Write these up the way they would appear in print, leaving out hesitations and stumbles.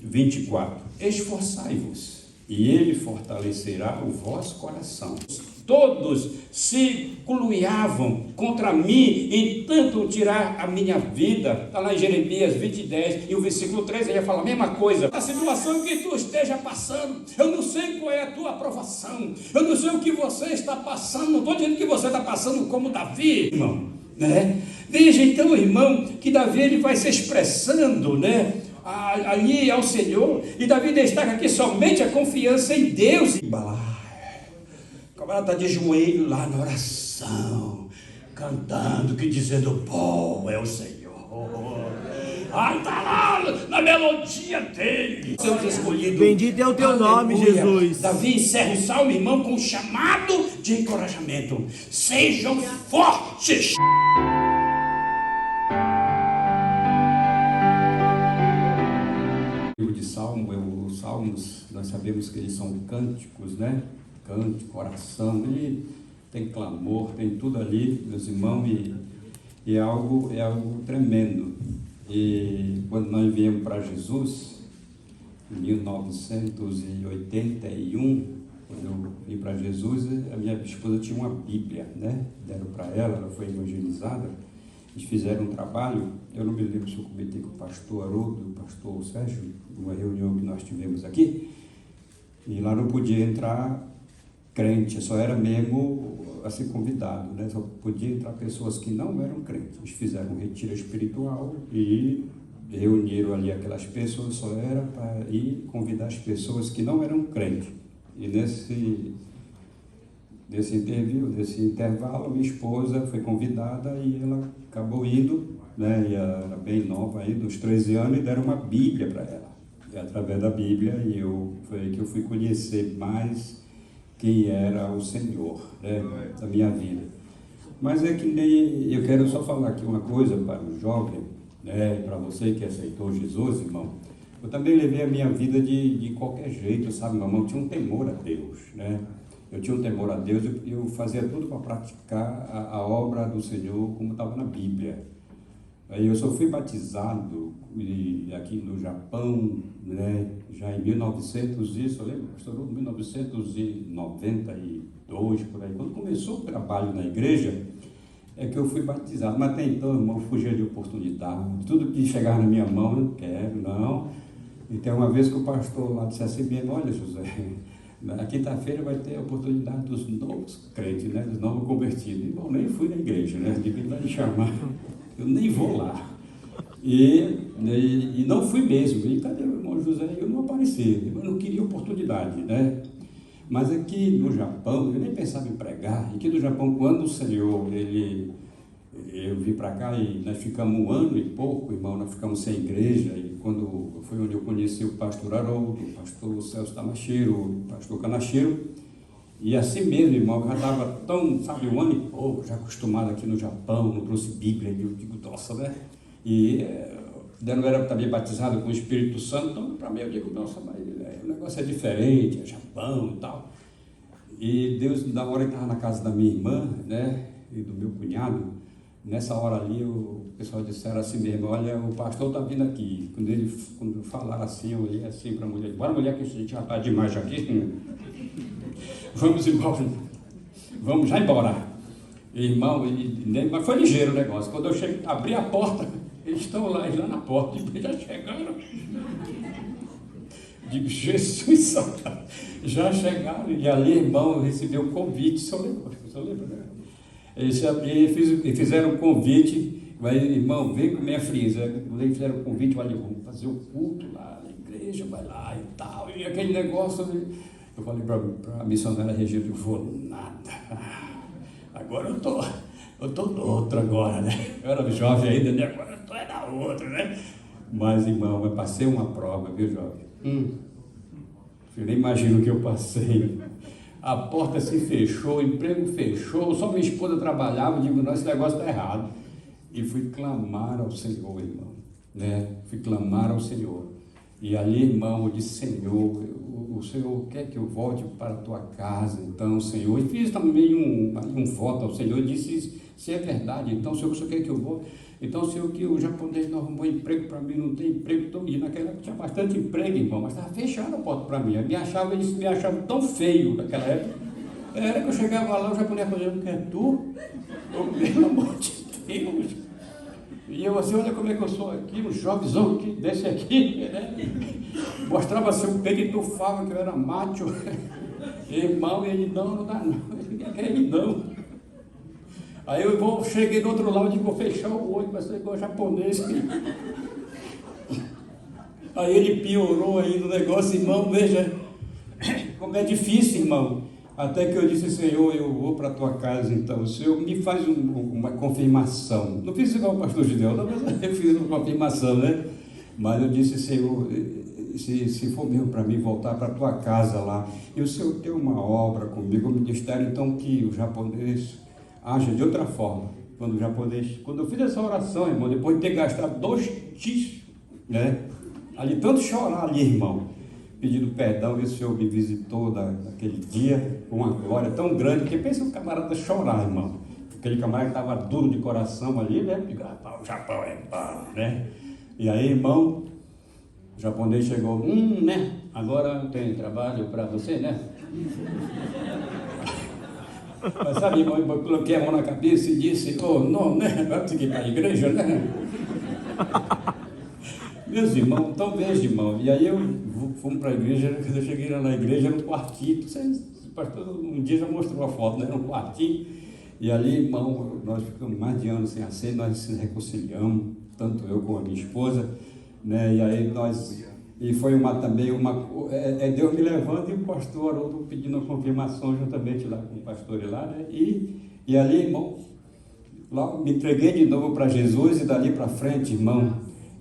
24. Esforçai-vos, e ele fortalecerá o vosso coração. Todos se coluiavam contra mim e tentam tirar a minha vida. Está lá em Jeremias 20:10, e o versículo 13, ele fala a mesma coisa. A situação que tu esteja passando, eu não sei qual é a tua aprovação, eu não sei o que você está passando, não estou dizendo que você está passando como Davi, irmão, né? Veja então, irmão, que Davi ele vai se expressando, né, ali ao Senhor, e Davi destaca aqui somente a confiança em Deus. O camarada está de joelho lá na oração, cantando, que dizendo, bom é o Senhor. Está lá na melodia dele. Seus escolhidos. Bendito é o teu nome, Jesus. Davi encerra o salmo, irmão, com um chamado de encorajamento. Sejam fortes. O livro de Salmo, os salmos, nós sabemos que eles são cânticos, né? Cântico, oração, ele tem clamor, tem tudo ali, meus irmãos, e é algo tremendo. E quando nós viemos para Jesus, em 1981, quando eu vim para Jesus, a minha esposa tinha uma Bíblia, né? Deram para ela foi evangelizada, eles fizeram um trabalho, eu não me lembro se eu comentei com o pastor Haroldo, o pastor Sérgio, numa reunião que nós tivemos aqui, e lá não podia entrar crente, só era mesmo assim convidado, né? Só podia entrar pessoas que não eram crentes. Eles fizeram um retiro espiritual e reuniram ali aquelas pessoas, só era para ir convidar as pessoas que não eram crentes. E nesse intervalo, minha esposa foi convidada e ela acabou indo, né? E ela era bem nova ainda, uns 13 anos, e deram uma Bíblia para ela. E através da Bíblia, foi aí que eu fui conhecer mais quem era o Senhor, né, da minha vida. Mas é que nem, eu quero só falar aqui uma coisa para o jovem, né, para você que aceitou Jesus, irmão. Eu também levei a minha vida de qualquer jeito, sabe, meu irmão? Eu tinha um temor a Deus, né? Eu tinha um temor a Deus, eu fazia tudo para praticar a obra do Senhor como estava na Bíblia. Aí eu só fui batizado aqui no Japão, né, já em 1992, por aí. Quando começou o trabalho na igreja, é que eu fui batizado. Mas até então, irmão, fugia de oportunidade. Tudo que chegava na minha mão, eu não quero, não. E tem uma vez que o pastor lá disse assim, olha, José, na quinta-feira vai ter a oportunidade dos novos crentes, né, dos novos convertidos. Irmão, nem fui na igreja, né, devia me chamar. Eu nem vou lá. E não fui mesmo. E cadê o irmão José? Eu não apareci. Eu não queria oportunidade, né? Mas aqui no Japão, eu nem pensava em pregar. Aqui no Japão, quando o Senhor, eu vim para cá e nós ficamos 1 ano e pouco, irmão, nós ficamos sem igreja. E quando foi onde eu conheci o pastor Haroldo, o pastor Celso Tamashiro, o pastor Kanashiro. E assim mesmo, irmão, eu já estava tão, 1 ano e pouco, já acostumado aqui no Japão, não trouxe Bíblia, eu digo, nossa, né? E eu não era também batizado com o Espírito Santo, então para mim eu digo, nossa, mas o negócio é diferente, é Japão e tal. E Deus, na hora que estava na casa da minha irmã, né, e do meu cunhado, nessa hora ali o pessoal disseram assim mesmo, olha, o pastor está vindo aqui. Quando falaram assim, eu olhei assim para a mulher, bora mulher que a gente já está demais aqui. Vamos embora, vamos já embora. Irmão, mas foi ligeiro o negócio. Quando eu cheguei, abri a porta, eles estão lá na porta, já chegaram. Digo, Jesus, já chegaram. E ali, irmão, eu recebi o convite, só lembra, né? Eles fizeram um convite, mas, irmão, vem com minha frisa. Eles fizeram um convite, olha, vamos fazer o culto lá na igreja, vai lá e tal. E aquele negócio. Eu falei para a missionária Regina, eu vou nada. Agora eu tô no outro agora, né? Eu era jovem ainda, né? Agora eu tô na outra, né? Mas, irmão, eu passei uma prova, viu, jovem? Você nem imagina o que eu passei. A porta se fechou, o emprego fechou, só minha esposa trabalhava, eu digo, não, esse negócio está errado. E fui clamar ao Senhor, irmão, né? Fui clamar ao Senhor. E ali, irmão, eu disse, Senhor, o Senhor quer que eu volte para a tua casa, então, Senhor. E fiz também um voto ao Senhor, disse, Se é verdade, então se eu quer que eu vou, então se o japonês não arrumou emprego para mim, não tem emprego, e naquela época tinha bastante emprego, irmão, mas estava fechada a porta para mim. Eles me achavam tão feio naquela época. Era que eu chegava lá, o japonês falava, não quer tu? Pelo amor de Deus. E eu assim, olha como é que eu sou aqui, um jovenzão aqui, desse aqui, né? Mostrava seu peito e tufava que eu era macho. Irmão, ele não dá não, ele não quer ir não. Aí eu cheguei do outro lado e digo, vou fechar o olho, vai ser igual japonês. Aí ele piorou aí no negócio, irmão, veja como é difícil, irmão. Até que eu disse, Senhor, eu vou para a tua casa, então. O Senhor me faz uma confirmação. Não fiz igual o pastor Gideão, não, mas eu fiz uma confirmação, né? Mas eu disse, Senhor, se for mesmo para mim voltar para a tua casa lá, e o Senhor tem uma obra comigo, eu me disser então que o japonês age de outra forma. Quando eu fiz essa oração, irmão, depois de ter gastado 2 X, né? Ali, tanto chorar ali, irmão, pedindo perdão, e o Senhor me visitou naquele dia com uma glória tão grande, que pensa o camarada chorar, irmão. Aquele camarada que estava duro de coração ali, né? Digo, o Japão é bom, né? E aí, irmão, o japonês chegou, né? Agora tem trabalho para você, né? Mas sabe, irmão, eu coloquei a mão na cabeça e disse, não, né? Vamos seguir para a igreja, né? Meus irmãos, então veja, irmão, e aí fomos para a igreja, quando eu cheguei lá na igreja, era um quartinho, o pastor um dia já mostrou a foto, né? Era um quartinho, e ali, irmão, nós ficamos mais de ano sem aceito, nós se reconciliamos, tanto eu como a minha esposa, né? E aí e foi Deus me levando e o pastor Haroldo pedindo a confirmação juntamente lá com o pastor lá, né? E ali, irmão, lá me entreguei de novo para Jesus e dali para frente, irmão,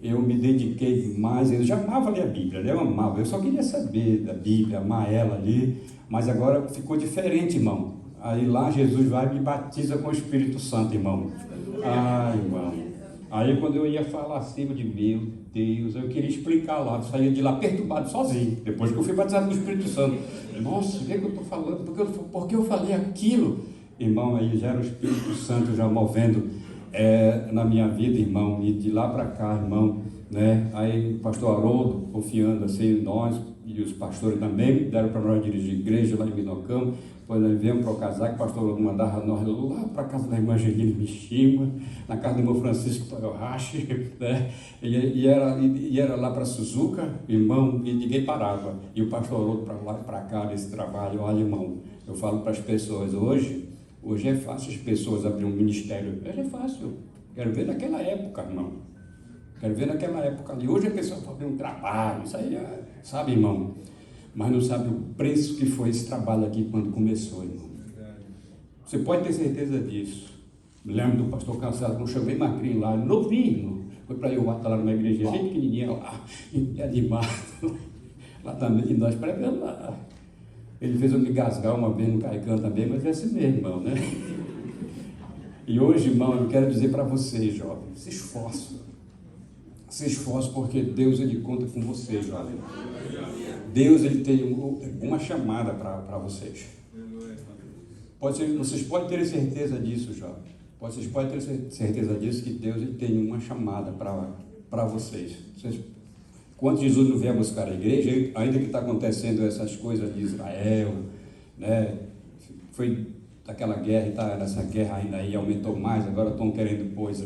eu me dediquei mais, eu já amava ler a Bíblia, né? Eu só queria saber da Bíblia, amar ela ali, mas agora ficou diferente, irmão. Aí lá Jesus vai e me batiza com o Espírito Santo, irmão. Ah, irmão. Aí quando eu ia falar acima de meu Deus, eu queria explicar lá, eu saía de lá perturbado sozinho, depois que eu fui batizado com o Espírito Santo. Nossa, o que é que eu estou falando? Porque eu falei aquilo? Irmão, aí já era o Espírito Santo já movendo na minha vida, irmão, e de lá para cá, irmão, né? Aí o pastor Haroldo, confiando assim em nós, e os pastores também, deram para nós dirigir igreja lá em Minocamo. Depois nós viemos para o casaco, o pastor Haroldo mandava nós lá para a casa da irmã Angelina Mishima, na casa do irmão Francisco Toyohashi, né? E era lá para Suzuka, irmão, e ninguém parava. E o pastor Haroldo para lá e para cá nesse trabalho. Olha, irmão, eu falo para as pessoas hoje é fácil as pessoas abrir um ministério. É fácil. Quero ver naquela época, irmão. Quero ver naquela época ali. Hoje a pessoa faz um trabalho, isso aí, sabe, irmão? Mas não sabe o preço que foi esse trabalho aqui quando começou, irmão. Você pode ter certeza disso. Me lembro do pastor Cansado, quando eu bem magrinho lá, novinho, irmão. Foi para eu estar lá numa igreja bem pequenininha lá, e animado. Lá também, e nós pregando lá. Ele fez eu me gasgar uma vez no Caicã também, mas é assim mesmo, irmão, né? E hoje, irmão, eu quero dizer para vocês, jovens, se esforçam. Se esforçam porque Deus, Ele conta com vocês, jovem. Deus, Ele tem uma chamada para vocês. Vocês podem ter certeza disso, jovem. Vocês podem ter certeza disso, que Deus, Ele tem uma chamada para vocês. Quando Jesus não vier buscar a igreja, ainda que está acontecendo essas coisas de Israel, né? Foi daquela guerra, está nessa guerra ainda aí, aumentou mais, agora estão querendo pôr os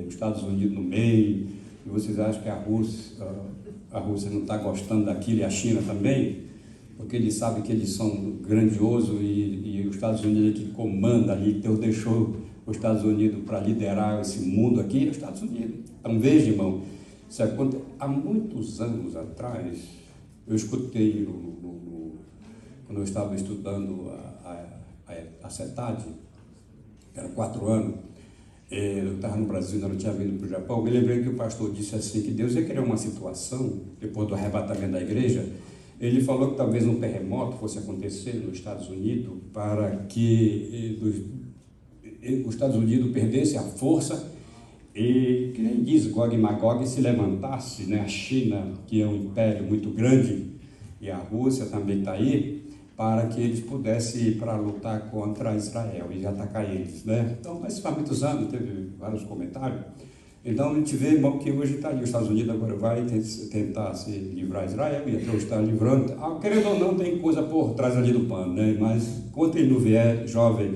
Estados Unidos no meio, e vocês acham que a Rússia não está gostando daquilo, e a China também, porque eles sabem que eles são grandiosos e os Estados Unidos é que comanda ali, Deus deixou os Estados Unidos para liderar esse mundo aqui, os Estados Unidos. Então veja, irmão, há muitos anos atrás, eu escutei, quando eu estava estudando a CETAD, que era 4 anos, eu estava no Brasil, ainda não tinha vindo para o Japão, eu me lembrei que o pastor disse assim, que Deus ia criar uma situação, depois do arrebatamento da igreja, ele falou que talvez um terremoto fosse acontecer nos Estados Unidos, para que os Estados Unidos perdessem a força, e, que nem diz Gog e Magog, se levantasse, né? A China, que é um império muito grande, e a Rússia também está aí, para que eles pudessem ir para lutar contra Israel e atacar eles, né? Então, mas faz muitos anos, teve vários comentários. Então, a gente vê, irmão, que hoje está ali, os Estados Unidos agora vai tentar se livrar Israel, e até hoje está livrando. Querendo ou não, tem coisa por trás ali do pano, né? Mas, quando ele não vier, jovem,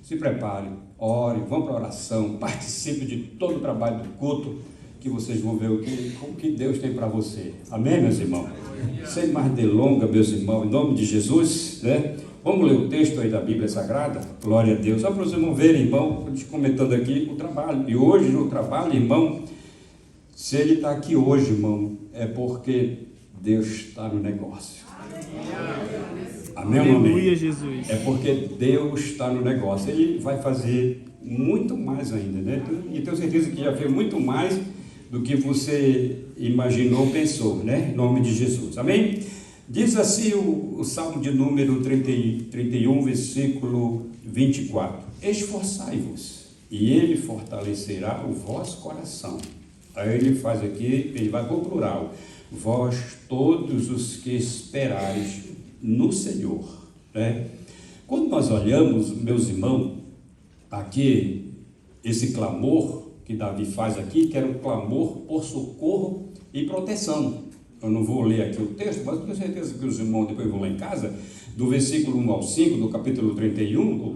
se prepare, ore, vão para a oração, participe de todo o trabalho do culto, que vocês vão ver o que Deus tem para você. Amém, meus irmãos? Sem mais delongas, meus irmãos, em nome de Jesus, né? Vamos ler o texto aí da Bíblia Sagrada? Glória a Deus. Só para vocês vão ver, irmão, comentando aqui o trabalho. E hoje, no trabalho, irmão, se ele está aqui hoje, irmão, é porque Deus está no negócio. Amém, aleluia, Jesus. É porque Deus está no negócio. Ele vai fazer muito mais ainda, né? E tenho certeza que já fez muito mais do que você imaginou ou pensou, né? Em nome de Jesus. Amém? Diz assim o Salmo de número 31, versículo 24. Esforçai-vos, e ele fortalecerá o vosso coração. Aí ele faz aqui, ele vai para o plural. Vós todos os que esperais no Senhor, né? Quando nós olhamos, meus irmãos, aqui, esse clamor que Davi faz aqui, que era um clamor por socorro e proteção. Eu não vou ler aqui o texto, mas tenho certeza que os irmãos depois vão lá em casa, do versículo 1 ao 5, do capítulo 31,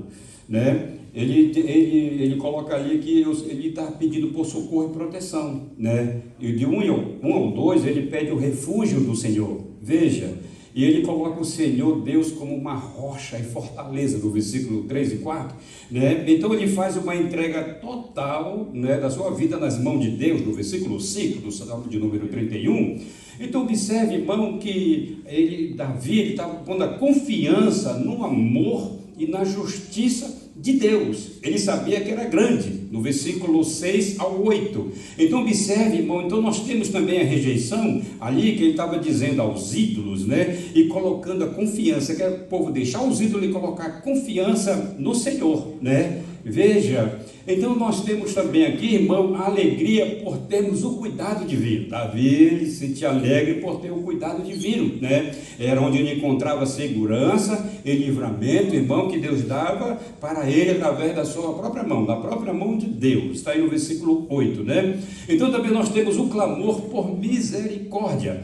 né? Ele coloca ali que ele está pedindo por socorro e proteção, né? E de 1 ao 2, ele pede o refúgio do Senhor. Veja, e ele coloca o Senhor Deus como uma rocha e fortaleza, no versículo 3 e 4, né? Então ele faz uma entrega total, né, da sua vida nas mãos de Deus, no versículo 5 do Salmo de número 31. Então observe, irmão, que Davi estava pondo a confiança no amor e na justiça de Deus. Ele sabia que era grande, no versículo 6 ao 8. Então observe, irmão, então nós temos também a rejeição ali que ele estava dizendo aos ídolos, né? E colocando a confiança, que é o povo deixar os ídolos e colocar a confiança no Senhor, né? Veja, então nós temos também aqui, irmão, a alegria por termos o cuidado divino. Davi se sentia alegre por ter o cuidado divino, né? Era onde ele encontrava segurança e livramento, irmão, que Deus dava para ele através da sua própria mão, da própria mão de Deus. Está aí no versículo 8, né? Então também nós temos o clamor por misericórdia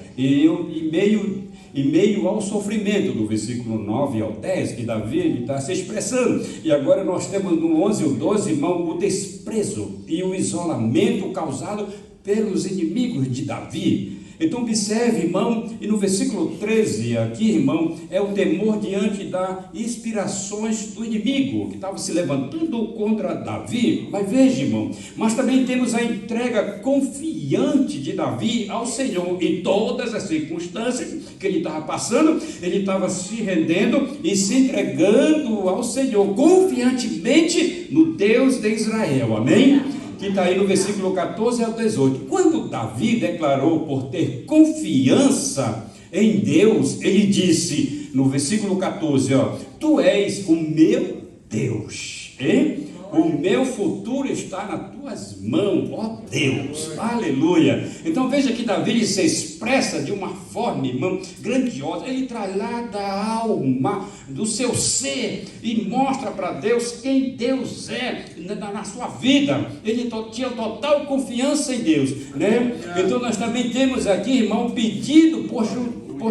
em meio ao sofrimento, do versículo 9 ao 10, que Davi está se expressando. E agora nós temos no 11 e 12, irmão, o desprezo e o isolamento causado pelos inimigos de Davi. Então observe, irmão, e no versículo 13 aqui, irmão, é o temor diante das inspirações do inimigo, que estava se levantando contra Davi. Mas veja, irmão, mas também temos a entrega confiante de Davi ao Senhor. Em todas as circunstâncias que ele estava passando, ele estava se rendendo e se entregando ao Senhor, confiantemente no Deus de Israel. Amém? Que está aí no versículo 14 ao 18. Quando Davi declarou por ter confiança em Deus, ele disse no versículo 14, tu és o meu Deus, hein? O meu futuro está nas tuas mãos, ó Deus, aleluia. Então veja que Davi se expressa de uma forma, irmão, grandiosa. Ele traz lá da alma, do seu ser, e mostra para Deus quem Deus é na sua vida. Ele tinha total confiança em Deus, né? Então nós também temos aqui, irmão, pedido por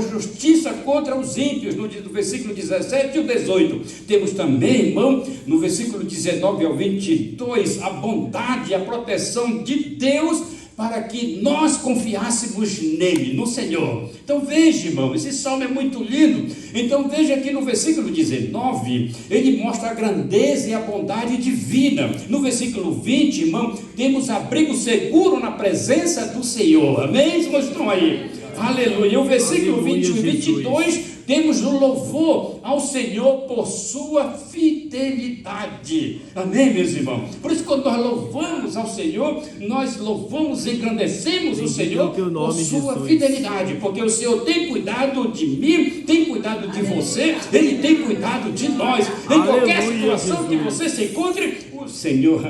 justiça contra os ímpios, no versículo 17 e o 18. Temos também, irmão, no versículo 19 ao 22, a bondade e a proteção de Deus para que nós confiássemos nele, no Senhor. Então veja, irmão, esse salmo é muito lindo. Então veja aqui no versículo 19, ele mostra a grandeza e a bondade divina. No versículo 20, irmão, temos abrigo seguro na presença do Senhor. Amém? Vocês estão aí? Aleluia. O versículo 21 e 22, temos o louvor ao Senhor por sua fidelidade. Amém, meus irmãos? Por isso, quando nós louvamos ao Senhor, nós louvamos e engrandecemos o Senhor por sua fidelidade, porque o Senhor tem cuidado de mim, tem cuidado de você, Ele tem cuidado de nós. Em qualquer situação que você se encontre, o Senhor,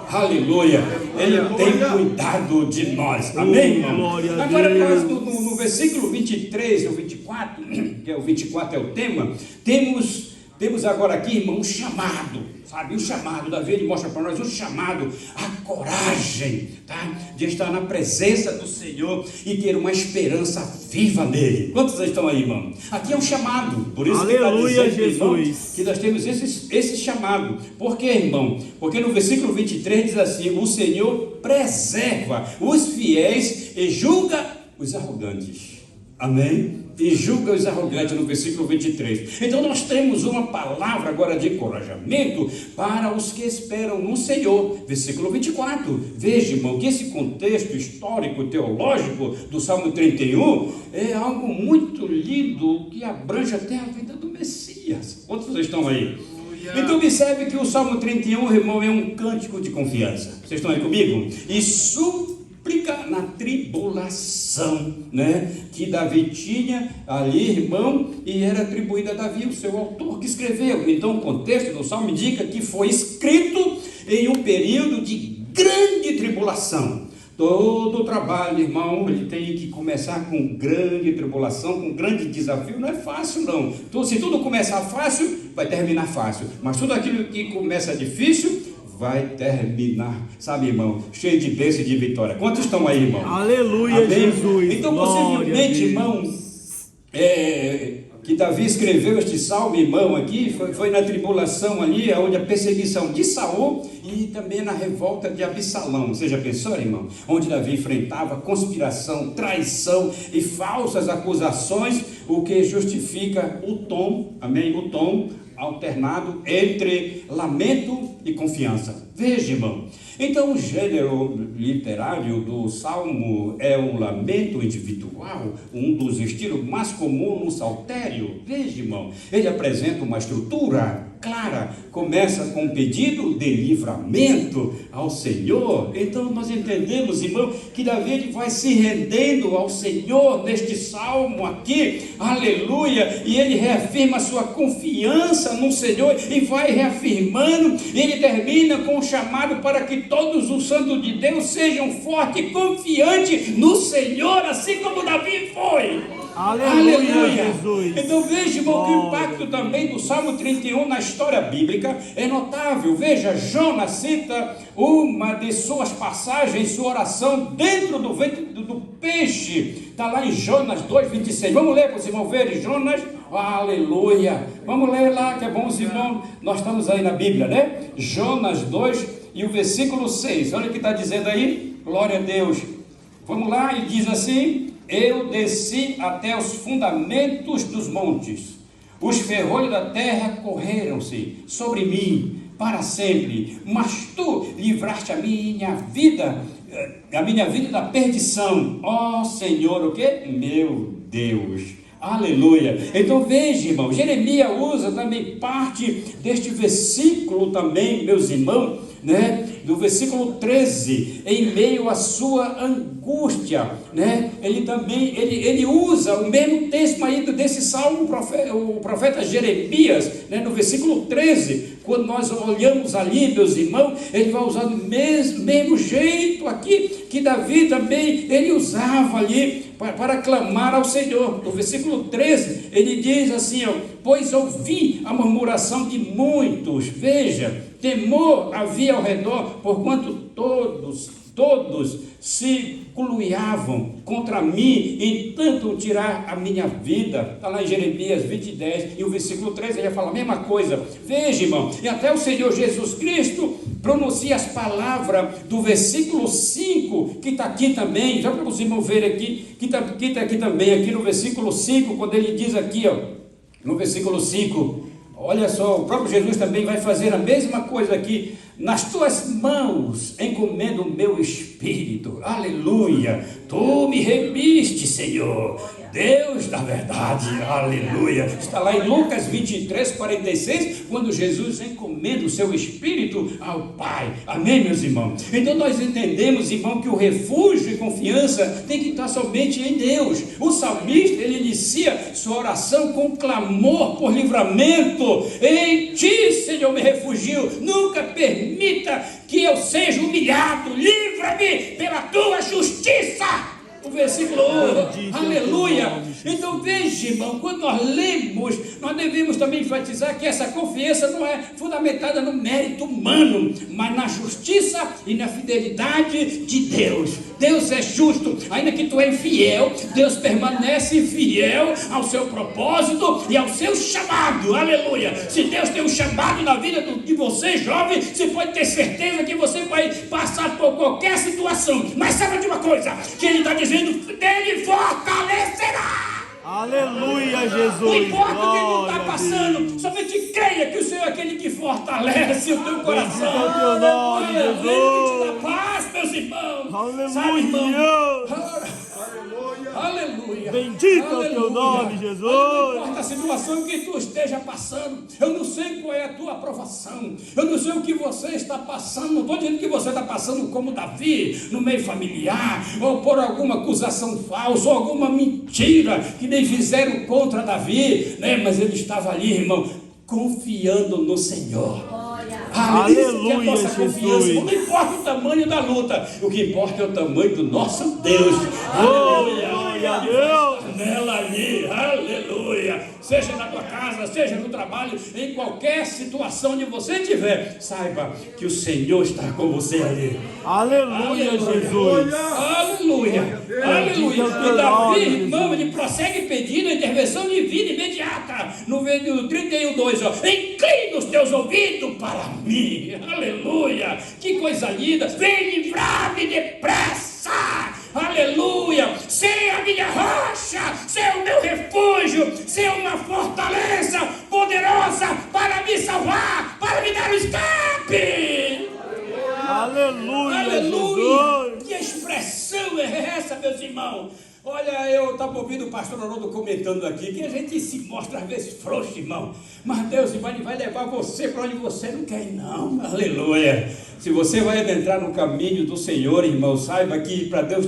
aleluia, Ele tem cuidado de nós. Amém, irmão? Agora nós no versículo 23 e o 24, que é o 24 é o tema, temos agora aqui, irmão, um chamado, sabe? Um chamado. Davi, ele mostra para nós um chamado, a coragem, tá? De estar na presença do Senhor e ter uma esperança viva nele. Quantos estão aí, irmão? Aqui é um chamado, por isso Aleluia, que está dizendo, Jesus, irmão, que nós temos esse chamado. Por quê, irmão? Porque no versículo 23 diz assim: o Senhor preserva os fiéis e julga os arrogantes. Amém? E julga os arrogantes, no versículo 23. Então nós temos uma palavra agora de encorajamento para os que esperam no Senhor. Versículo 24. Veja, irmão, que esse contexto histórico, teológico do Salmo 31 é algo muito lindo, que abrange até a vida do Messias. Quantos estão aí? Então observe que o Salmo 31, irmão, é um cântico de confiança. Vocês estão aí comigo? E súplica na tribulação, né, que Davi tinha ali, irmão, e era atribuída a Davi, o seu autor que escreveu. Então o contexto do Salmo indica que foi escrito em um período de grande tribulação. Todo o trabalho, irmão, ele tem que começar com grande tribulação, com grande desafio. Não é fácil, não. Então, se tudo começar fácil, vai terminar fácil. Mas tudo aquilo que começa difícil vai terminar, sabe, irmão, cheio de bênção e de vitória. Quantos estão aí, irmão? Aleluia, Amém? Jesus. Então, Glória possivelmente, irmão, que Davi escreveu este salmo, irmão, aqui, foi na tribulação ali, onde a perseguição de Saul e também na revolta de Absalão. Você já pensou, irmão? Onde Davi enfrentava conspiração, traição e falsas acusações, o que justifica o tom, amém? O tom alternado entre lamento e confiança. Veja, irmão, então o gênero literário do Salmo é um lamento individual, um dos estilos mais comuns no saltério. Veja, irmão, ele apresenta uma estrutura clara, começa com um pedido de livramento ao Senhor. Então nós entendemos, irmão, que Davi ele vai se rendendo ao Senhor neste salmo aqui, aleluia, e ele reafirma a sua confiança no Senhor e vai reafirmando. Ele termina com um chamado para que todos os santos de Deus sejam fortes e confiantes no Senhor, assim como Davi foi. Aleluia, Jesus. Então veja, irmão, que o impacto também do Salmo 31 na história bíblica é notável. Veja, Jonas cita uma de suas passagens, sua oração dentro do ventre do peixe. Está lá em Jonas 2,26. Vamos ler para os irmãos verem Jonas. Aleluia. Vamos ler lá, que é bom, os irmãos. Nós estamos aí na Bíblia, né? Jonas 2 e o versículo 6. Olha o que está dizendo aí. Glória a Deus. Vamos lá, ele diz assim: eu desci até os fundamentos dos montes, os ferrolhos da terra correram-se sobre mim para sempre, mas tu livraste a minha vida da perdição, ó Senhor, o que? Meu Deus. Aleluia. Então veja, irmão, Jeremias usa também parte deste versículo também, meus irmãos, né? Do versículo 13, em meio à sua angústia, né? Ele também, ele usa o mesmo texto aí desse salmo, o profeta Jeremias, né? No versículo 13, quando nós olhamos ali, meus irmãos, ele vai usar do mesmo jeito aqui, que Davi também, ele usava ali, para clamar ao Senhor. No versículo 13, ele diz assim, ó: pois ouvi a murmuração de muitos, veja, temor havia ao redor, porquanto todos se coluiavam contra mim, em tanto tirar a minha vida. Está lá em Jeremias 20:10, e o versículo 13 ele fala a mesma coisa. Veja, irmão, e até o Senhor Jesus Cristo pronuncia as palavras do versículo 5, que está aqui também, já para os irmãos verem aqui, que está aqui também, aqui no versículo 5, quando ele diz aqui, ó, no versículo 5, olha só, o próprio Jesus também vai fazer a mesma coisa aqui: nas tuas mãos encomendo o meu espírito. Aleluia. Tu me remiste, Senhor, Deus da verdade. Aleluia. Está lá em Lucas 23:46, quando Jesus encomenda o seu espírito ao Pai. Amém, meus irmãos? Então nós entendemos, irmão, que o refúgio e confiança tem que estar somente em Deus. O salmista, ele inicia sua oração com clamor por livramento. Em ti, Senhor, me refugio. Nunca permita que eu seja humilhado. Livra-me pela tua justiça. O versículo 1, aleluia. Então veja, irmão, quando nós lemos, nós devemos também enfatizar que essa confiança não é fundamentada no mérito humano, mas na justiça e na fidelidade de Deus. Deus é justo, ainda que tu é infiel, Deus permanece fiel ao seu propósito e ao seu chamado, aleluia. Se Deus tem um chamado na vida de você, jovem, você pode ter certeza que você vai passar por qualquer situação, mas saiba de uma coisa, que Ele está dizendo, Ele fortalecerá. Aleluia, Jesus. Não importa o que Ele não está passando, somente creia que o Senhor é aquele que fortalece o teu coração. Bendito é o teu nome, Jesus. Ele te dá paz, meus irmãos. Aleluia. Sabe, irmão? Aleluia. Bendito é o teu nome, Jesus. Não importa a situação que tu esteja passando, eu não sei qual é a tua aprovação, eu não sei o que você está passando, não estou dizendo que você está passando como Davi, no meio familiar, ou por alguma acusação falsa, ou alguma mentira que nem fizeram contra Davi, né? Mas ele estava ali, irmão, confiando no Senhor. Aleluia, Jesus. Não importa o tamanho da luta, o que importa é o tamanho do nosso Deus. Aleluia, Deus. Nela ali, aleluia. Seja na tua casa, seja no trabalho, em qualquer situação onde você estiver, saiba que o Senhor está com você ali. Aleluia, Jesus. Aleluia, aleluia. E Davi, irmão, ele prossegue pedindo a intervenção divina imediata. No 31:2, inclina os teus ouvidos para mim. Aleluia, que coisa linda. Vem livrar-me depressa. Aleluia, ser a minha rocha, ser o meu refúgio, ser uma fortaleza poderosa para me salvar, para me dar o escape. Aleluia, Aleluia. Jesus. Que expressão é essa, meus irmãos? Olha, eu estava ouvindo o pastor Haroldo comentando aqui que a gente se mostra às vezes frouxo, irmão, mas Deus vai levar você para onde você não quer ir, não. Aleluia. Se você vai adentrar no caminho do Senhor, irmão, saiba que para Deus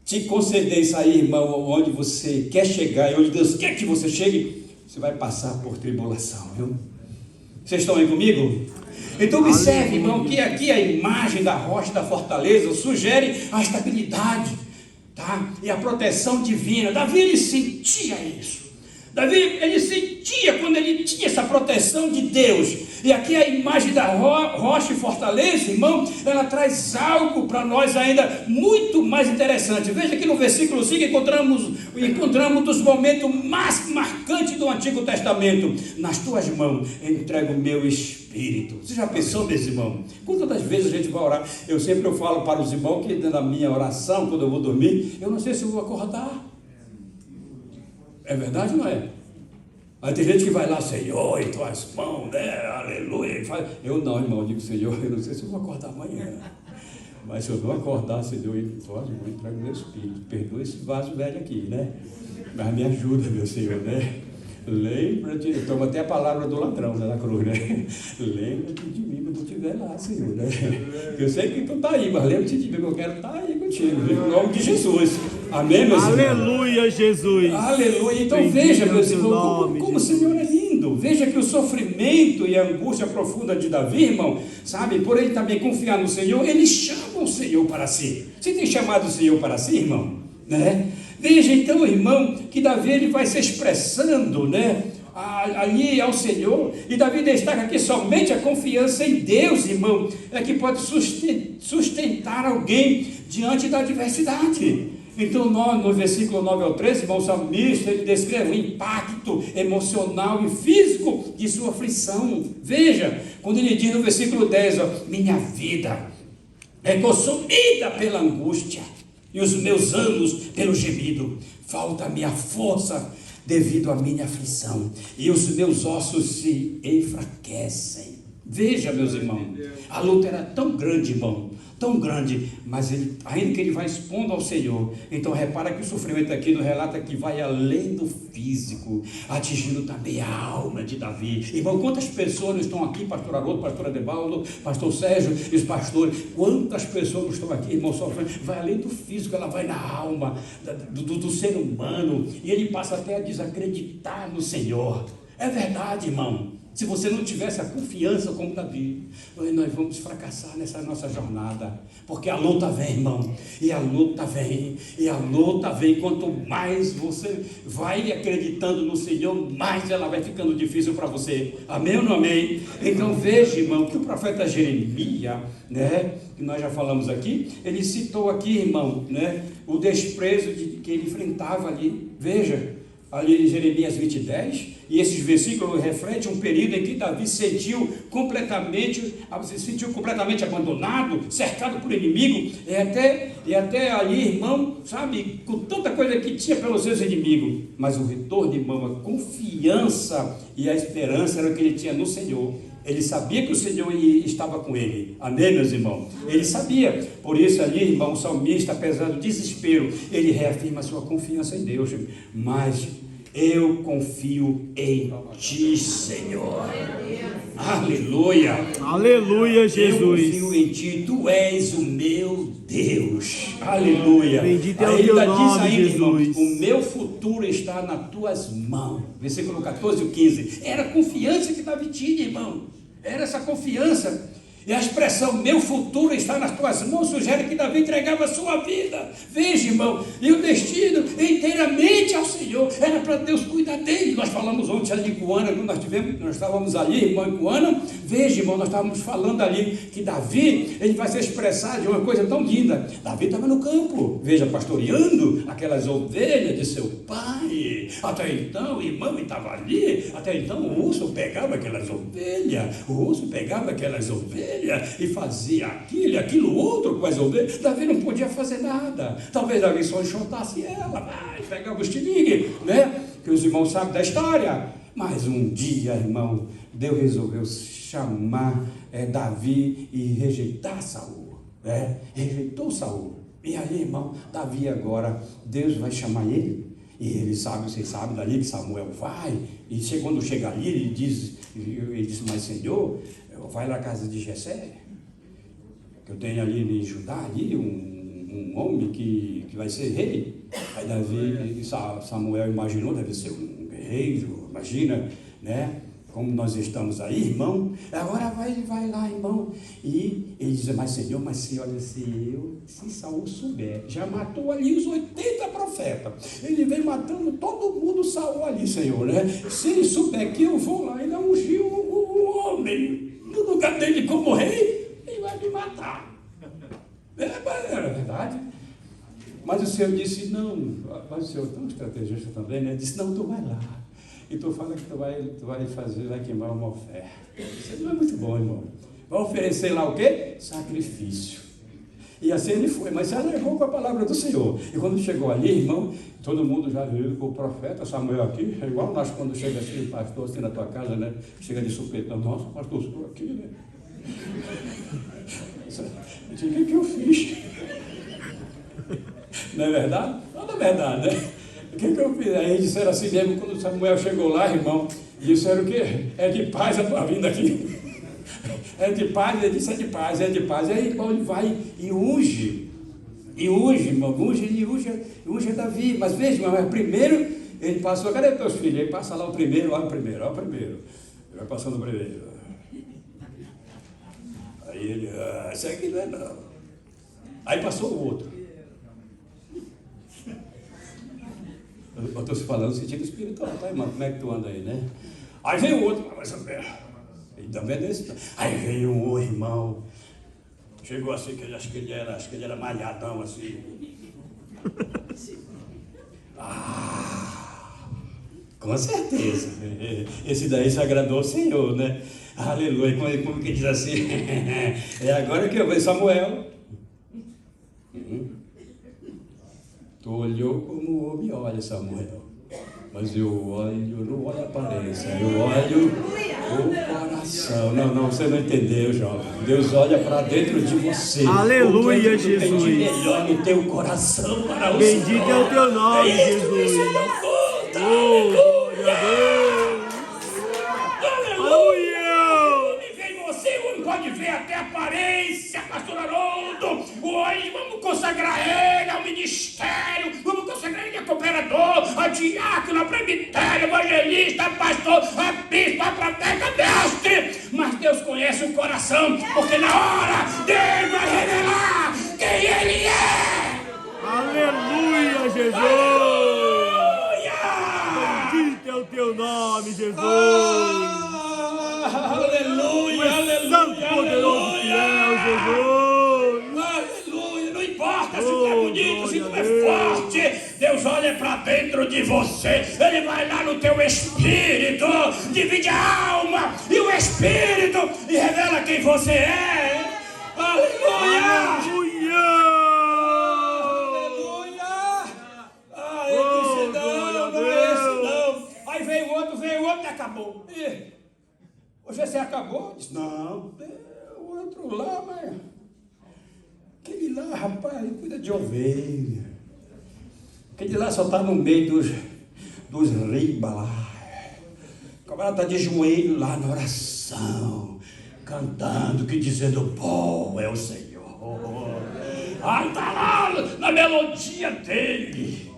te conceder isso aí, irmão, onde você quer chegar e onde Deus quer que você chegue, você vai passar por tribulação, viu? Vocês estão aí comigo? Então observe, irmão, que aqui a imagem da rocha da fortaleza sugere a estabilidade, tá? E a proteção divina. Davi, ele sentia isso. Davi, ele sentia quando ele tinha essa proteção de Deus. E aqui a imagem da rocha e fortaleza, irmão, ela traz algo para nós ainda muito mais interessante. Veja que no versículo 5 encontramos dos momentos mais marcantes do Antigo Testamento. Nas tuas mãos entrego o meu espírito. Você já pensou, meus irmãos? Quantas das vezes a gente vai orar? Eu sempre falo para os irmãos que na minha oração, quando eu vou dormir, eu não sei se eu vou acordar. É verdade ou não é? Aí tem gente que vai lá, Senhor, em tuas mãos, né? Aleluia. Eu não, irmão, eu digo, Senhor, eu não sei se eu vou acordar amanhã. Mas se eu não acordar, Senhor, em tuas mãos, entrego o meu espírito. Perdoa esse vaso velho aqui, né? Mas me ajuda, meu Senhor, né? Lembra-te, toma até a palavra do ladrão, né, na cruz, né? Lembra-te de mim quando eu estiver lá, Senhor, né? Eu sei que tu está aí, mas lembra-te de mim, que eu quero estar aí contigo, em nome de Jesus. Amém, meus irmãos? Aleluia, Jesus. Aleluia. Então veja, meus irmãos, como o Senhor é lindo. Veja que o sofrimento e a angústia profunda de Davi, irmão, sabe, por ele também confiar no Senhor, ele chama o Senhor para si. Você tem chamado o Senhor para si, irmão? Né? Veja então, irmão, que Davi ele vai se expressando, né, ali ao Senhor, e Davi destaca aqui somente a confiança em Deus, irmão, é que pode sustentar alguém diante da adversidade. Então, no versículo 9 ao 13, irmão, o salmista, ele descreve o impacto emocional e físico de sua aflição. Veja, quando ele diz no versículo 10, minha vida é consumida pela angústia, e os meus anos pelo gemido, falta-me a força devido à minha aflição, e os meus ossos se enfraquecem. Veja, meus irmãos, a luta era tão grande, irmão, tão grande, mas ainda que ele vai expondo ao Senhor. Então repara que o sofrimento aqui no relato que vai além do físico, atingindo também a alma de Davi. Irmão, quantas pessoas estão aqui, pastor Haroldo, pastor Adebaldo, pastor Sérgio e os pastores, quantas pessoas estão aqui, irmão, sofrendo, vai além do físico, ela vai na alma do ser humano, e ele passa até a desacreditar no Senhor. É verdade, irmão. Se você não tivesse a confiança como Davi, nós vamos fracassar nessa nossa jornada, porque a luta vem, irmão, e a luta vem, e a luta vem. Quanto mais você vai acreditando no Senhor, mais ela vai ficando difícil para você. Amém ou não amém? Então veja, irmão, que o profeta Jeremias, né, que nós já falamos aqui, ele citou aqui, irmão, né, o desprezo que ele enfrentava ali. Veja, ali em Jeremias 20:10, e esses versículos refletem um período em que Davi se sentiu completamente abandonado, cercado por inimigo, e até ali, irmão, sabe, com tanta coisa que tinha pelos seus inimigos. Mas o retorno, irmão, a confiança e a esperança era o que ele tinha no Senhor. Ele sabia que o Senhor estava com ele. Amém, meus irmãos? Ele sabia. Por isso ali, irmão, o salmista, apesar do desespero, ele reafirma a sua confiança em Deus. Mas eu confio em Ti, Senhor. Aleluia. Aleluia, Jesus. Eu confio em Ti. Tu és o meu Deus. Aleluia. Bendito é o Teu nome, Jesus. Irmão, o meu futuro está nas Tuas mãos. Versículo 14 e 15. Era a confiança que Davi tinha, irmão. Era essa confiança. E a expressão, meu futuro está nas tuas mãos, sugere que Davi entregava a sua vida. Veja, irmão, e o destino inteiramente ao Senhor. Era para Deus cuidar dele. Nós falamos ontem ali em Cuana, quando nós estávamos ali, irmão, em Cuana. Veja, irmão, nós estávamos falando ali que Davi, ele vai se expressar de uma coisa tão linda. Davi estava no campo, veja, pastoreando aquelas ovelhas de seu pai. Até então, irmão, estava ali. Até então, o urso pegava aquelas ovelhas. O urso pegava aquelas ovelhas e fazia aquilo outro com as ovelhas. Davi não podia fazer nada. Talvez Davi só enxotasse ela, pegava os tilingues, né? Que os irmãos sabem da história. Mas um dia, irmão, Deus resolveu chamar Davi e rejeitar Saul, né? Rejeitou Saul. E aí, irmão, Davi agora, Deus vai chamar ele. E ele sabe, vocês sabem dali que Samuel vai. E quando chega ali, ele diz, mas Senhor, vai na casa de Jessé, que eu tenho ali em Judá, ali, um homem que vai ser rei. Aí Davi, Samuel imaginou, deve ser um guerreiro, imagina, né? Como nós estamos aí, irmão. Agora vai lá, irmão. E ele diz, mas Senhor, olha, se Saul souber, já matou ali os 80 profetas. Ele vem matando todo mundo, Saul ali, Senhor, né? Se ele souber que eu vou lá e não ungir o homem no lugar dele como rei, ele vai me matar. Era verdade. Mas o Senhor disse, não, mas o Senhor é tão estrategista também, né? Disse, não, tu vai lá. E tu fala que tu vai queimar uma oferta. Isso não é muito bom, irmão. Vai oferecer lá o quê? Sacrifício. E assim ele foi, mas se alegou com a palavra do Senhor. E quando chegou ali, irmão, todo mundo já viu o profeta Samuel aqui, é igual nós quando chega assim, pastor, assim na tua casa, né? Chega de supetão, nossa, pastor, estou aqui, né? O que eu fiz? Não é verdade? Não é verdade, né? O que eu fiz? Aí disseram assim mesmo, quando Samuel chegou lá, irmão, disseram o quê? É de paz a tua vinda aqui. É de paz, ele disse, é de paz. Aí, irmão, ele vai e unge, irmão, unge Davi. Mas veja, irmão, primeiro ele passou, cadê teus filhos? Ele passa lá o primeiro, olha o primeiro. Ele vai passando o primeiro. Aí ele, isso aqui não é não. Aí passou o outro. Eu estou se falando no sentido espiritual, tá, irmão? Como é que tu anda aí, né? Aí veio o outro, mas ele também é desse. Aí veio um irmão, chegou assim, acho que ele era malhadão assim. Com certeza. Esse daí se agradou ao Senhor, né? Aleluia. Como que diz assim? É agora que eu vejo Samuel. Tu olhou como o homem olha, Samuel. Mas eu não olho a aparência, eu olho o coração. Não, você não entendeu, jovem. Deus olha para dentro de você. Aleluia, Jesus. Tem de melhor no teu coração para o Bendito Senhor. é o teu nome, Jesus. Oh, glória a Deus. Aleluia. Você pode ver até a aparência, pastor Haroldo. Hoje vamos consagrar ele ao ministério, vamos consagrar ele a cooperador, a diácono, a presbitério, evangelista, a pastor, a bispo, a profeta. conhece o coração, porque na hora Deus vai revelar quem Ele é. Aleluia, Jesus. Aleluia! Bendito é o teu nome, Jesus. Aleluia, aleluia, Santo, poderoso, fiel, Jesus. Aleluia, não importa se tu é bonito, se tu é forte, Deus olha para dentro de você, Ele vai lá no teu espírito, divide a alma e o espírito e revela quem você é. Aleluia! Aleluia! Ah, ele disse, não é esse não. Aí veio outro e acabou. E, hoje você acabou? Disse, não, o outro lá, mas aquele lá, rapaz, ele cuida de ovelha. Aquele lá só está no meio dos ribas lá. O camarada está de joelho lá na oração, cantando, que dizendo, bom é o Senhor. Aí está lá na melodia dele.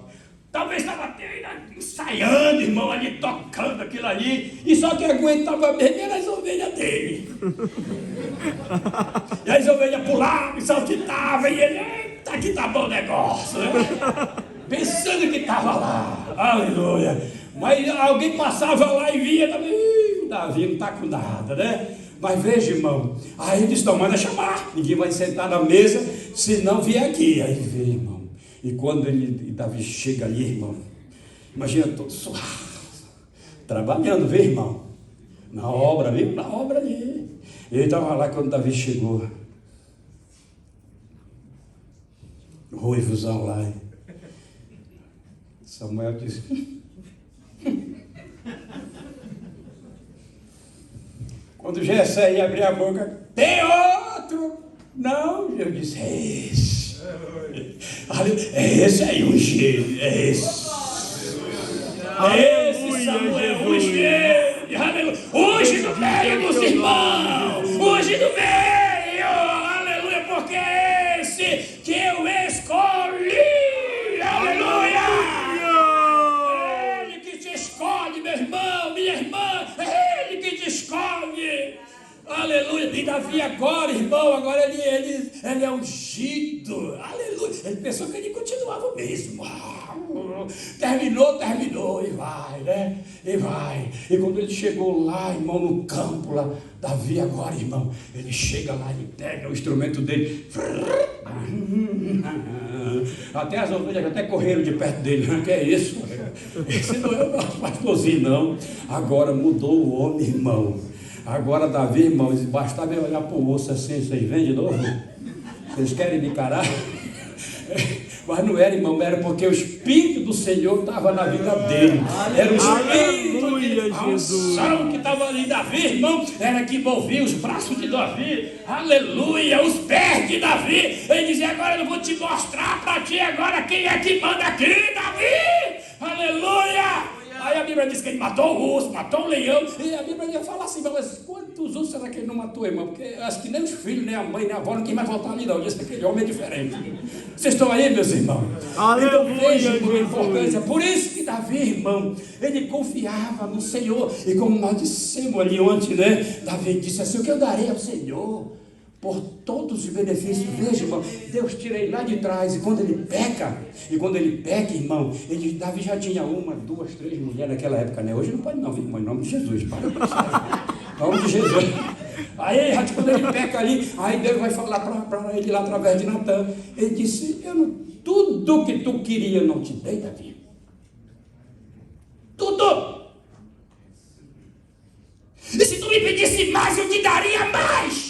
Talvez estava até ensaiando, irmão, ali, tocando aquilo ali. E só que aguentava mesmo era as ovelhas dele. E as ovelhas pulavam e saltitavam. E ele, eita, aqui tá bom o negócio, né? Pensando que estava lá. Aleluia. Mas alguém passava lá e via também. Davi não está com nada, né? Mas veja, irmão. Aí ele disse, não, manda chamar. Ninguém vai sentar na mesa se não vier aqui. Aí vê, irmão. E quando Davi chega ali, irmão, imagina todo suado, trabalhando, viu, irmão? Na obra, viu? Na obra ali. Ele estava lá quando Davi chegou. Ruivozão lá. Samuel disse... Quando Jessé ia abrir a boca, tem outro? Não, eu disse, é esse. É esse aí, ungido, é esse. É esse, Samuel, ungido. Unge no meio dos irmãos. Unge no meio. Aleluia, porque é esse que eu escolhi. Aleluia. É Ele que te escolhe, meu irmão, minha irmã. É Ele que te escolhe. Aleluia. E Davi agora, irmão, agora ele é ungido. Aleluia. Ele pensou que ele continuava o mesmo. Terminou, e vai, né? E vai. E quando ele chegou lá, irmão, no campo lá, Davi agora, irmão, ele chega lá, ele pega o instrumento dele. Até as ovelhas até correram de perto dele. Que é isso? Esse não é o nosso pastorzinho, não. Agora mudou o homem, irmão. Agora Davi, irmão, bastava eu olhar para o osso assim, vocês vêm de novo? Vocês querem me encarar? Mas não era, irmão, era porque o Espírito do Senhor estava na vida dele. Era o Espírito de unção que estava ali em Davi, irmão, era que envolvia os braços de Davi. Aleluia, os pés de Davi. Ele dizia, agora eu vou te mostrar para ti agora quem é que manda aqui, Davi. Aleluia. Aí a Bíblia diz que ele matou o urso, matou o leão. E a Bíblia fala assim, mas quantos ursos será que ele não matou, irmão? Porque acho que nem os filhos, nem a mãe, nem a avó, ninguém vai voltar ali não. Diz que aquele homem é diferente. Vocês estão aí, meus irmãos? Aleluia, então veja a importância. Por isso que Davi, irmão, ele confiava no Senhor. E como nós dissemos ali ontem, né? Davi disse assim, o que eu darei ao Senhor? Por todos os benefícios. Veja, irmão, Deus tira ele lá de trás. E quando ele peca, irmão, Davi já tinha 1, 2, 3 mulheres naquela época, né? Hoje não pode não, irmão, em nome de Jesus. Para em nome de Jesus. Aí, quando ele peca ali, aí Deus vai falar para ele lá através de Natan. Ele disse, tudo que tu queria eu não te dei, Davi. Tudo. E se tu me pedisse mais, eu te daria mais.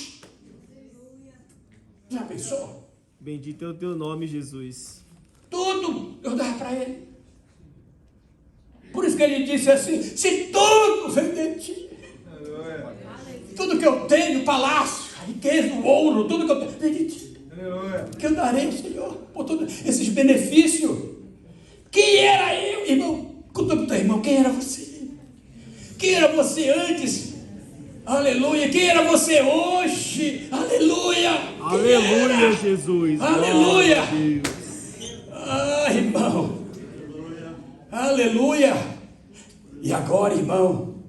Já pensou? Bendito é o teu nome, Jesus. Tudo eu dava para ele. Por isso que ele disse assim, se tudo vem de ti, tudo que eu tenho, palácio, a riqueza, o ouro, tudo que eu tenho, vem de ti. Que eu darei, Senhor, por todos esses benefícios. Quem era eu, irmão? Conta para o teu irmão, quem era você? Quem era você antes? Aleluia, quem era você hoje? Aleluia! Aleluia, Jesus! Aleluia! Ah, irmão! Aleluia! E agora, irmão,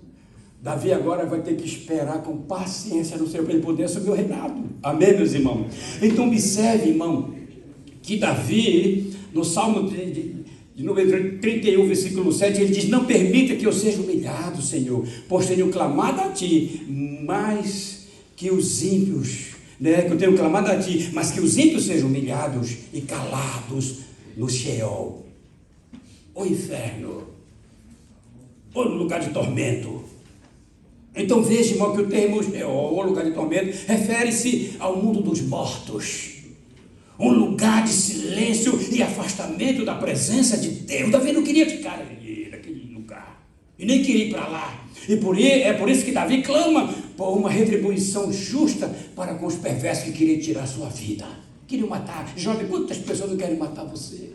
Davi agora vai ter que esperar com paciência no Senhor para ele poder assumir o reinado. Amém, meus irmãos? Então observe, irmão, que Davi, no Salmo de número 31, versículo 7, ele diz: não permita que eu seja humilhado, Senhor, pois tenho clamado a Ti, mais que os ímpios, né? Que eu tenho clamado a Ti, mas que os ímpios sejam humilhados e calados no Sheol, o inferno, ou no lugar de tormento. Então veja, irmão, que o termo Sheol, ou lugar de tormento, refere-se ao mundo dos mortos, um lugar de silêncio e afastamento da presença de Deus. Davi não queria ficar naquele lugar, e nem queria ir para lá. E é por isso que Davi clama por uma retribuição justa para com os perversos que queriam tirar a sua vida, queriam matar. Jovem, quantas pessoas não querem matar você?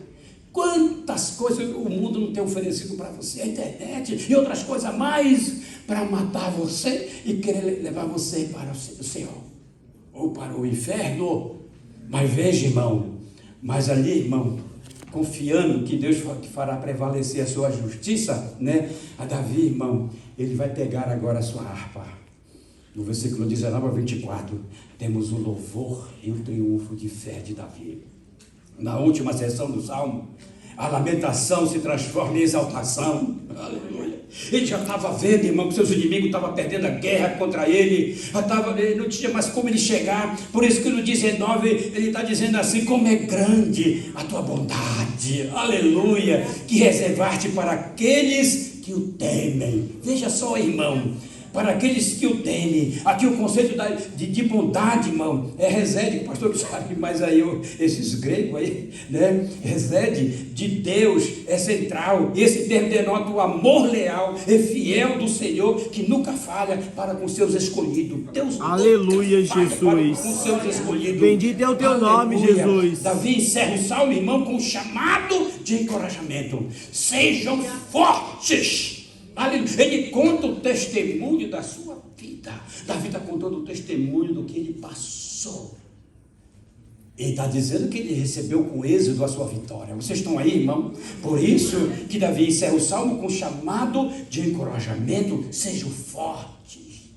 Quantas coisas o mundo não tem oferecido para você, a internet e outras coisas mais, para matar você e querer levar você para o céu ou para o inferno. Mas veja, irmão, mas ali, irmão, confiando que Deus fará prevalecer a sua justiça, né? A Davi, irmão, ele vai pegar agora a sua harpa. No versículo 19 a 24, temos o louvor e o triunfo de fé de Davi. Na última sessão do Salmo, a lamentação se transforma em exaltação. Aleluia. Ele já estava vendo, irmão, que seus inimigos estavam perdendo a guerra contra ele. Ele não tinha mais como ele chegar. Por isso que no 19 ele está dizendo assim: como é grande a tua bondade, aleluia, que reservaste para aqueles que o temem. Veja só, irmão, para aqueles que o temem. Aqui o conceito de bondade, irmão, reside, o pastor sabe, mas aí esses gregos aí, né, reside de Deus, é central. Esse termo denota o amor leal e fiel do Senhor, que nunca falha para com seus escolhidos. Deus, aleluia, Jesus, para com seus escolhidos. Bendito é o teu nome, Jesus. Davi encerra o salmo, irmão, com um chamado de encorajamento: sejam fortes. Ele conta o testemunho da sua vida. Davi está contando o testemunho do que ele passou. Ele está dizendo que ele recebeu com êxito a sua vitória. Vocês estão aí, irmão? Por isso que Davi encerra o salmo com um chamado de encorajamento: sejam fortes.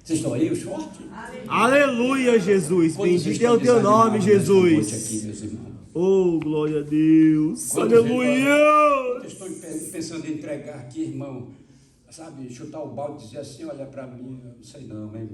Vocês estão aí, os fortes? Aleluia, Jesus. Bendito é o teu nome, Jesus. Aqui, meus irmãos. Oh, glória a Deus. Aleluia. Eu estou pensando em entregar aqui, irmão, sabe, chutar o balde e dizer assim: olha para mim, eu não sei não, hein?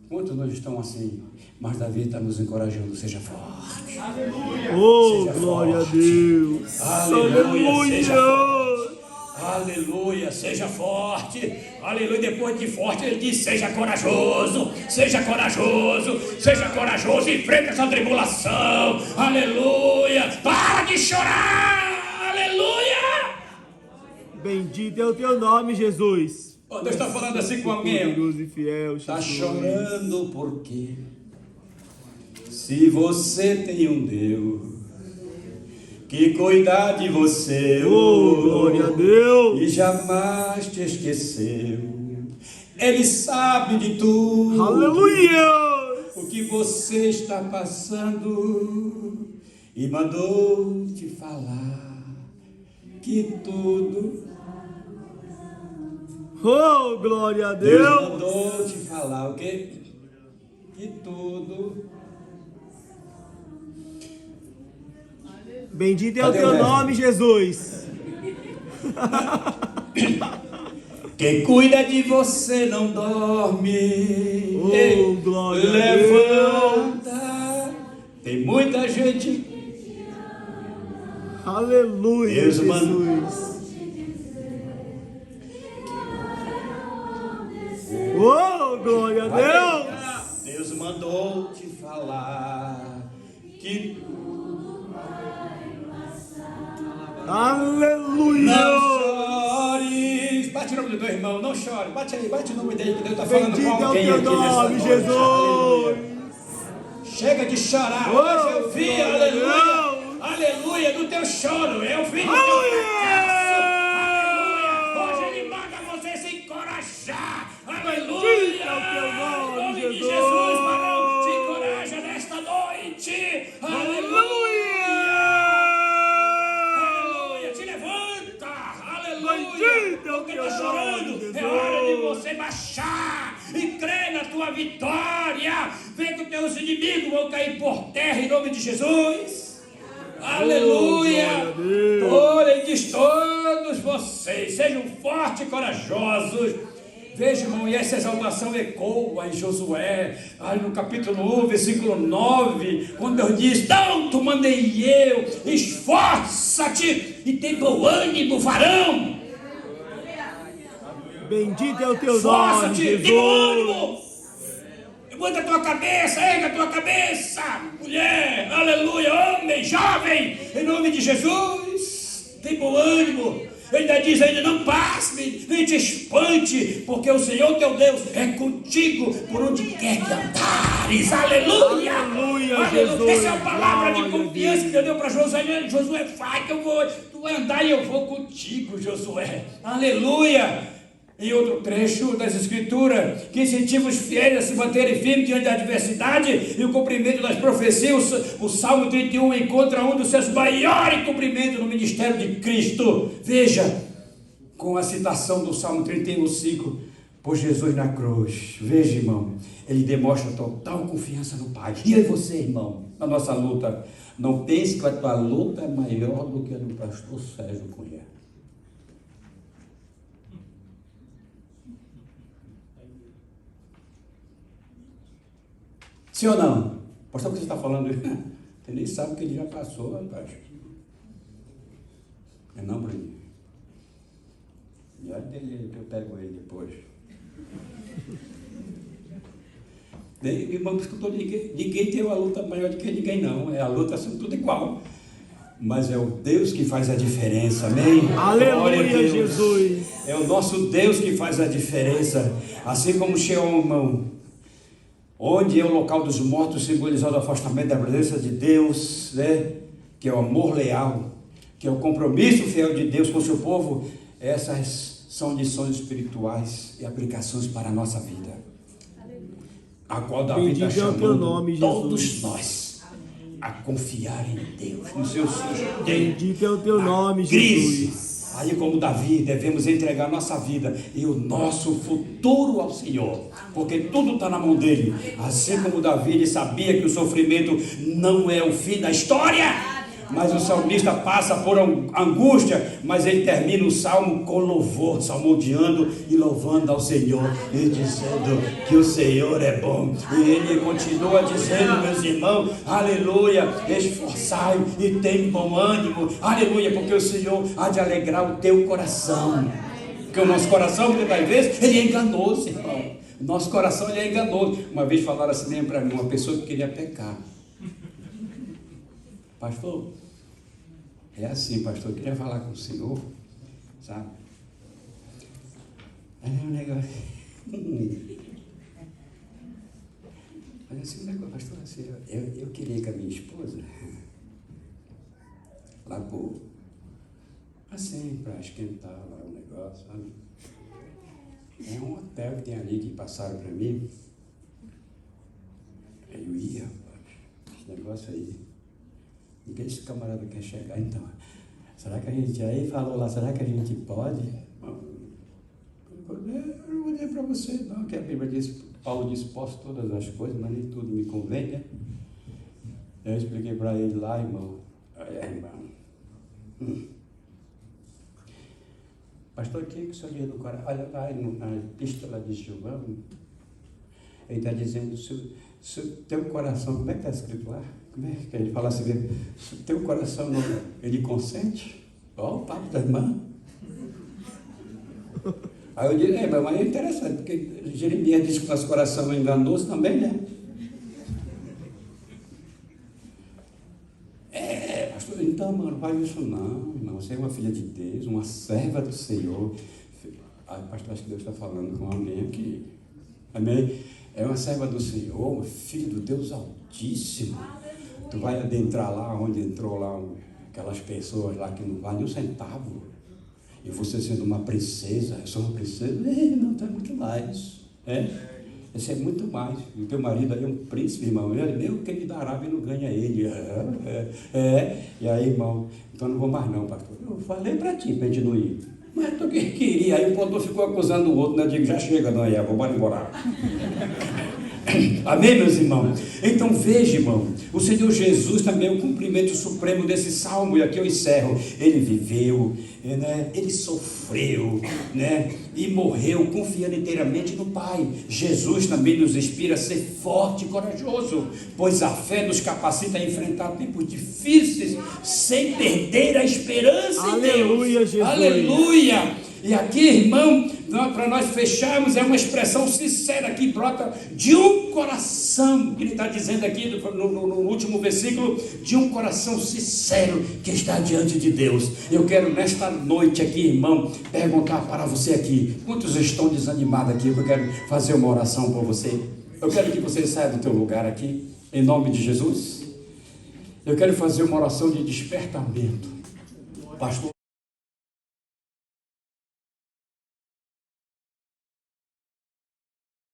Quantos nós estão assim? Mas Davi está nos encorajando: seja forte. Aleluia. Oh, seja glória forte a Deus. Aleluia. Seja forte. Aleluia, seja forte. Aleluia. Depois de forte ele diz: seja corajoso, seja corajoso, seja corajoso, enfrenta essa tribulação. Aleluia. Para de chorar. Aleluia. Bendito é o teu nome, Jesus. Deus está falando assim com alguém: está chorando por quê? Se você tem um Deus que cuida de você, oh, glória a Deus, e jamais te esqueceu. Ele sabe de tudo, aleluia, o que você está passando, e mandou te falar que tudo, oh, glória a Deus Deus, mandou te falar o quê? Que tudo. Bendito é o teu nome, Jesus. Quem cuida de você não dorme. Oh, glória levanta. a Deus. Tem muita gente. Aleluia, Deus Jesus. Oh, glória a Deus. Deus mandou te falar que aleluia. não chores. Bate o nome do teu irmão, não chore. Bate aí, bate o nome dele, que Deus está falando com alguém aqui nessa noite. Jesus. Chega de chorar. Oh, hoje eu vi, aleluia, aleluia, do teu choro. Eu vi do teu fracasso. Aleluia. Hoje ele manda você se encorajar. Aleluia. Em nome de Jesus, varão, te encoraja nesta noite. Aleluia. Bendito é o Porque teu está chorando. nome, Jesus. É hora de você baixar e crer na tua vitória. Vê que os teus inimigos vão cair por terra em nome de Jesus. Aleluia! Diz todos vocês, sejam fortes e corajosos. Veja, irmão, e essa exaltação ecoa em Josué, no capítulo 1, versículo 9, quando Deus diz: tanto mandei eu, esforça-te e tem bom ânimo, varão. Bendito é o teu nome, Esforça-te, Jesus. tem bom ânimo. Levanta a tua cabeça, erga a tua cabeça, mulher, aleluia, homem, jovem, em nome de Jesus, tem bom ânimo. Ele ainda diz: ainda não pasme, nem te espante, porque o Senhor teu Deus é contigo por onde quer que andares. Aleluia! Aleluia, Jesus. Essa é a palavra de Glória a confiança que Deus. Deus deu para Josué. Josué, vai que eu vou, tu vai andar e eu vou contigo, Josué. Aleluia! Em outro trecho das Escrituras, que incentiva os fiéis a se manterem firmes diante da adversidade e o cumprimento das profecias, o Salmo 31 encontra um dos seus maiores cumprimentos no ministério de Cristo. Veja, com a citação do Salmo 31, 5, por Jesus na cruz. Veja, irmão, ele demonstra total confiança no Pai. E eu e você, irmão, na nossa luta, não pense que a tua luta é maior do que a do pastor Sérgio Cunha. Sim ou não? Pastor, o que você está falando? Você nem sabe o que ele já passou, rapaz. É não, Bruninho? Já dele, eu pego ele depois. Irmão, escutou, ninguém tem uma luta maior do que ninguém, não. A luta são tudo igual. Mas é o Deus que faz a diferença, amém? Aleluia, Jesus. É o nosso Deus que faz a diferença. Assim como Sheol, irmão, onde é o local dos mortos, simbolizando o afastamento da presença de Deus, né? Que é o amor leal, que é o compromisso fiel de Deus com o seu povo. Essas são lições espirituais e aplicações para a nossa vida, a qual Davi está chamando todos nós a confiar em Deus, no seu sustento. Bendito é o teu nome, Jesus. Aí, como Davi, devemos entregar nossa vida e o nosso futuro ao Senhor, porque tudo está na mão dele. Assim como Davi, ele sabia que o sofrimento não é o fim da história, mas o salmista passa por angústia, mas ele termina o salmo com louvor, salmodiando e louvando ao Senhor, e dizendo que o Senhor é bom. E ele continua dizendo, meus irmãos, aleluia, esforçai e tem bom ânimo, aleluia, porque o Senhor há de alegrar o teu coração. Porque o nosso coração, muitas vezes, ele é enganoso, irmão. O nosso coração, ele é enganoso. Uma vez falaram assim mesmo para mim, uma pessoa que queria pecar: pastor, é assim, pastor, eu queria falar com o senhor, sabe? Aí é um negócio. Mas assim, um negócio, pastor, assim, eu queria ir com a minha esposa lá por, assim, para esquentar lá o negócio, sabe? É um hotel que tem ali que passaram para mim. Aí eu ia, rapaz, esse negócio aí. Ninguém esse camarada quer chegar, então. Será que a gente aí falou lá, será que a gente pode? Eu não vou dizer para você, não, que a Bíblia diz, Paulo diz, posso todas as coisas, mas nem tudo me convém, né? Eu expliquei para ele lá, irmão. Pastor, o que o senhor diz do coração? Olha lá na epístola de João, ele está dizendo, se o teu coração, como é que está escrito lá? Como é que ele fala assim, se o teu coração não, ele consente? Olha o papo da irmã. Aí eu digo, mas é interessante, porque Jeremias diz que o nosso coração é enganoso também, né? Pastor, então, mano, faz isso não, irmão. Você é uma filha de Deus, uma serva do Senhor. Ai, pastor, acho que Deus está falando com alguém aqui. Amém? É uma serva do Senhor, uma filha do Deus Altíssimo. Tu vai adentrar lá onde entrou lá aquelas pessoas lá que não valem um centavo. E você sendo uma princesa, eu sou uma princesa, não, tu é muito mais. Esse é muito mais. E o teu marido aí é um príncipe, irmão. Ele nem o que ele da Arábia não ganha ele. E aí, irmão, então não vou mais não, pastor. Eu falei para ti, para gente não ir. Mas tu que queria, aí o pastor ficou acusando o outro, né? Eu digo, já chega, não é, vou embora. Amém, meus irmãos? Então veja, irmão, o Senhor Jesus também é o cumprimento supremo desse salmo, e aqui eu encerro. Ele viveu, né? Ele sofreu, né? E morreu confiando inteiramente no Pai. Jesus também nos inspira a ser forte e corajoso, pois a fé nos capacita a enfrentar tempos difíceis sem perder a esperança em Deus. Aleluia, Jesus. Aleluia! E aqui, irmão, para nós fecharmos, é uma expressão sincera que brota de um coração, que ele está dizendo aqui no último versículo, de um coração sincero que está diante de Deus. Eu quero nesta noite aqui, irmão, perguntar para você aqui, quantos estão desanimados aqui? Eu quero fazer uma oração por você. Eu quero que você saia do teu lugar aqui, em nome de Jesus. Eu quero fazer uma oração de despertamento, pastor.